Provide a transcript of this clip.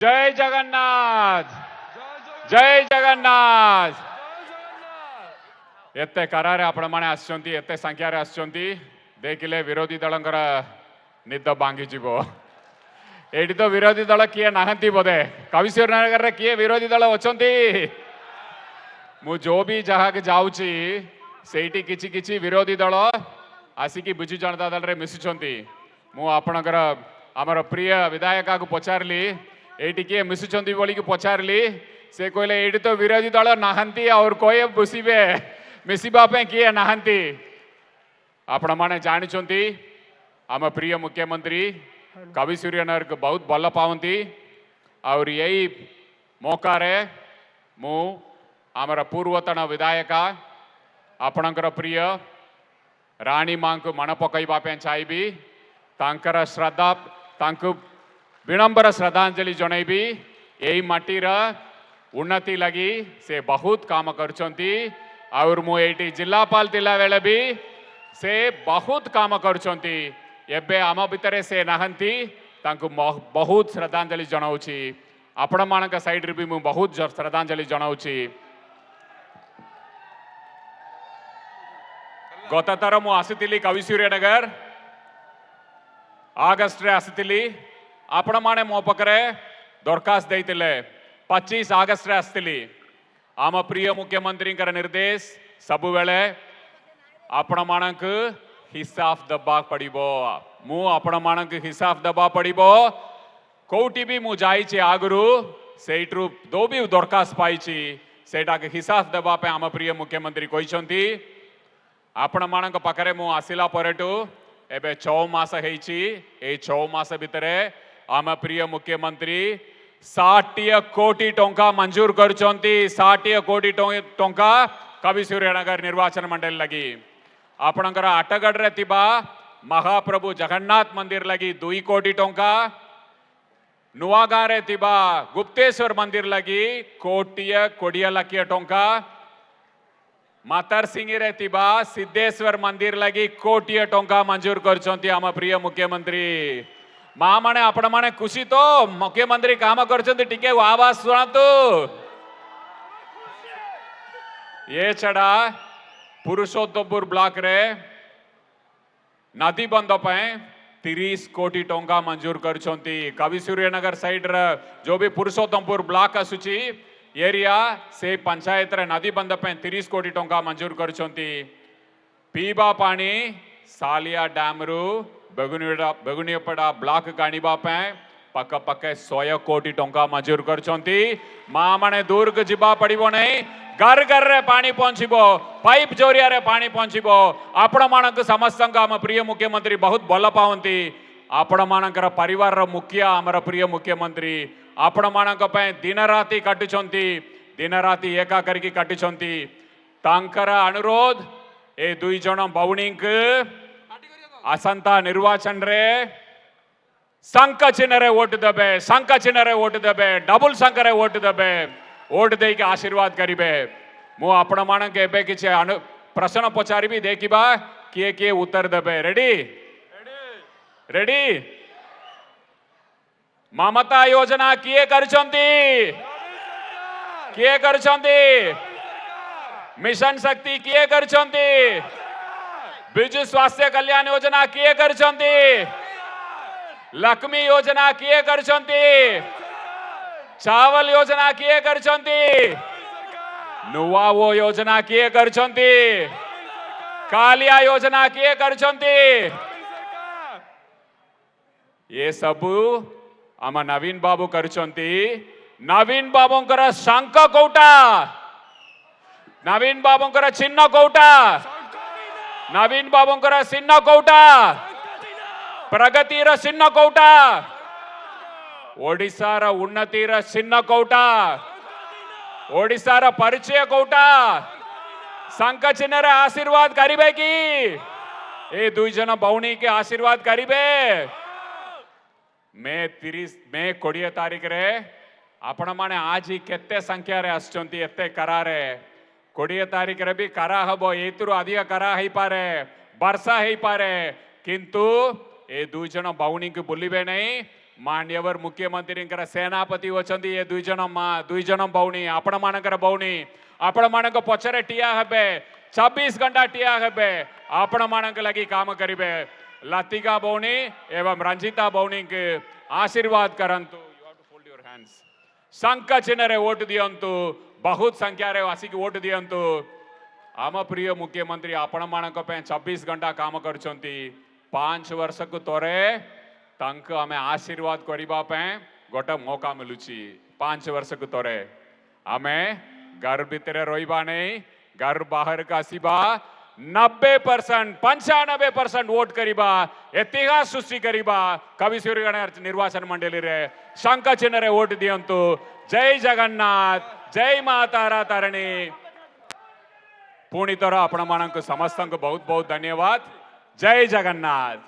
जय जगन्नाथ जय जगन्नाथ एते करारे आपण माने आछंती एते संख्या रे आछंती देखिले विरोधी दलंकर निद भांगी जीवो एठी तो विरोधी दल किए नाहंती बोधे कविश्वर नगर रे किए विरोधी दल अछंती मु जो भी जहा के जाउची सेठी किछि किछि विरोधी दल आसिकी बिजु जनता दल रे मिसुचंती मु आपणकर आमर प्रिय विधायक को पचारली एटी किए मिसुचंती बोली की पचारली से कहले एटी तो विरोधी दल नाहंती और कोई बसिबे मिसिबा पे किए नाहंती आपण माने जानिचंती आम प्रिय मुख्यमंत्री कविश्वर नगर को बहुत भल पावंती और यही मौका रे मु आमर पूर्वतन विधायका आपणकर प्रिय राणी मां को मन पकईवा चाहिए तांकर श्रद्धा तांकु विनम्र श्रद्धांजलि जनईबी यही माटीर उन्नति लगी से बहुत काम करछंती और मु एटी जिलापाल तिला बेले भी से बहुत काम करछंती एबे आम भितरे से नाहंती तांकु बहुत श्रद्धांजलि जनाउछि आपण मानक साइड रे भी मु बहुत श्रद्धांजलि जनाउछि गत थर मु आसीतिली कविश्वर नगर आगस्ट रे आसीतिली आपण माने मो पकरे दरखास्त देइतिले 25 आगस्ट रे आसीतिली आम प्रिय मुख्यमंत्री निर्देश सबु बेले आपण मानक हिसाब दबा पड़िबो मु आपण मानक हिसाब दबा पड़िबो कोठी भी मु जाइछि आगरु सेइट्रु दो भी दरखास्त पाइछि सेटा के हिसाब दबा पे आम प्रिय मुख्यमंत्री कहिसंती आपण मानक पाखरे मु आसिला परेटु एबे 6 मास हेछि ए 6 मास भितरे आम प्रिय मुख्यमंत्री 60 कोटी टंका मंजूर करचंती 60 कोटी टंका कविश्वर नगर निर्वाचन मंडल लगी आपणकर आटगढ़ रे तिबा महाप्रभु जगन्नाथ मंदिर लगी 2 कोटी टंका नुआगां रे तिबा गुप्तेश्वर मंदिर लगी 1,20 लाख टंका मातर सिंह रे तिबा सिद्धेश्वर मंदिर लगी 1 कोटी टंका मंजूर करचंती आम प्रिय मुख्यमंत्री मां माने आपण माने खुशी तो मुख्यमंत्री काम करचंती टिके आवाज सुनातु ये छड़ा पुरुषोत्तमपुर ब्लॉक रे नदी बंध पे 30 कोटी टंका मंजूर करचंती कविश्वर नगर साइड रे जो भी पुरुषोत्तमपुर ब्लॉक आसुची एरिया से पंचायत रे नदी बंध पे 30 कोटी टंका मंजूर करचंती पीबा पानी सालिया डैम रु बेगुनियापड़ा ब्लॉक गाणीबा पे पक्का पक्के 100 कोटी टंका मंजूर करचंती मां माने दूर को जिबा पड़िबो नहीं घर घर रे पानी पहुंचीबो पाइप जोरिया रे पानी पहुंचीबो आपण मानक समस्त आम प्रिय मुख्यमंत्री बहुत भल पावंती आपण मानकर परिवार रो मुखिया आमर प्रिय मुख्यमंत्री आपण मानक पे दिन राति काटुचंती दिन राति एका करके काटुचंती तांकर अनुरोध ए 2 जण बौणी आसंता निर्वाचन रे शंख चिन्ह रे वोट देबे शंख चिन्ह रे वोट देबे डबल शंख रे वोट देबे वोट दे के आशीर्वाद करिबे मु आपण मानक एबे किछ प्रश्न पचारिबी देखिबा किए किए उत्तर देबे रेडी रेडी ममता योजना किए करचंती किए करचंती मिशन शक्ति किए करचंती बिजु स्वास्थ्य कल्याण योजना किए करचंती लक्ष्मी योजना किए करचंती चावल योजना किए करचंती नुवावो योजना किए करचंती कालिया योजना किए करचंती ये सबू आम नवीन बाबू करचंती नवीन बाबूंकर शंख कोटा नवीन बाबूंकर चिन्ह कोटा नवीन बाबूंकर चिन्ह कोटा प्रगतिर चिन्ह कोटा ओडिशार उन्नतिर चिन्ह कोटा ओडिशार परिचय कोटा शंख चिन्ह रे आशीर्वाद करिबे की ए 2 जन बौणी के आशीर्वाद करिबे मे 20 तारीख रे आपण माने आज ही केते संख्या रे आछंती एते करारे 20 तारीख रे भी करा हबो एतुरु अधिक करा हेई पारे वर्षा हेई पारे किंतु ए 2 जन बौणी को बुलिबे नहीं मान्यवर मुख्यमंत्री सेनापति वचंदी ये दुई जन भौणी आपण मानकर भौणी आपण मानक पछरे टिया हेबे 26 घंटा टिया हेबे आपण मानक लगी काम करिबे लतिका भौणी एवं रंजिता भौणी के आशीर्वाद करंतु you have to fold your hands शंख चिन्ह रे वोट दियंतु बहुत संख्या रे आसिक वोट दियंतु आम प्रिय मुख्यमंत्री आपण मानक पे 26 घंटा काम करछंती 5 वर्ष को तोरे तंक आमे आशीर्वाद करिबा पे गोटे मौका मिलुची 5 वर्ष को तोरे आमे घर भितर रहिबा नहीं घर बाहर का आसीबा 90% 95% वोट करिबा इतिहास सृष्टि करिबा कवि सूर्यगण निर्वाचन मंडली रे शंख चिन्ह रे वोट दियंतु जय जगन्नाथ जय माता तारिणी पुणी थर आपण मानक समस्त बहुत बहुत धन्यवाद जय जगन्नाथ।